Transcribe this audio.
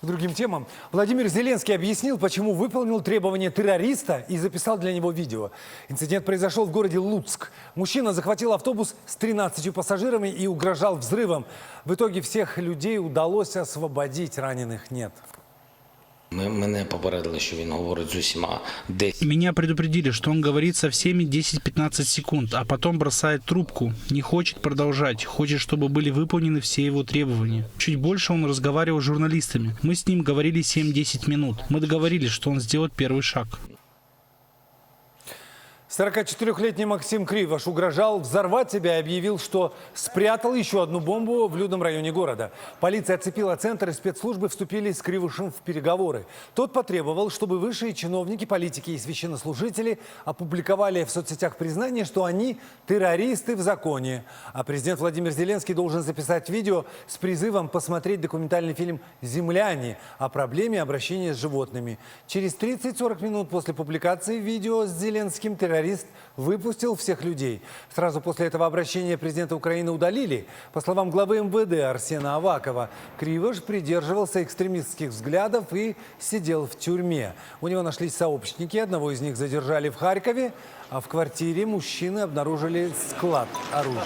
К другим темам. Владимир Зеленский объяснил, почему выполнил требования террориста и записал для него видео. Инцидент произошел в городе Луцк. Мужчина захватил автобус с 13 пассажирами и угрожал взрывом. В итоге всех людей удалось освободить, раненых нет. Мене попередили, що він говорить з усіма 10. Меня предупредили, что он говорит со всеми 10-15 секунд, а потом бросает трубку. Не хочет продолжать, хочет, чтобы были выполнены все его требования. Чуть больше он разговаривал с журналистами. Мы с ним говорили 7-10 минут. Мы договорились, что он сделает первый шаг. 44-летний Максим Кривош угрожал взорвать себя и объявил, что спрятал еще одну бомбу в людном районе города. Полиция оцепила центр, и спецслужбы вступили с Кривошем в переговоры. Тот потребовал, чтобы высшие чиновники, политики и священнослужители опубликовали в соцсетях признание, что они террористы в законе. А президент Владимир Зеленский должен записать видео с призывом посмотреть документальный фильм «Земляне» о проблеме обращения с животными. Через 30-40 минут после публикации видео с Зеленским террорист выпустил всех людей. Сразу после этого обращения президента Украины удалили. По словам главы МВД Арсена Авакова, Кривош придерживался экстремистских взглядов и сидел в тюрьме. У него нашлись сообщники, одного из них задержали в Харькове, а в квартире мужчины обнаружили склад оружия.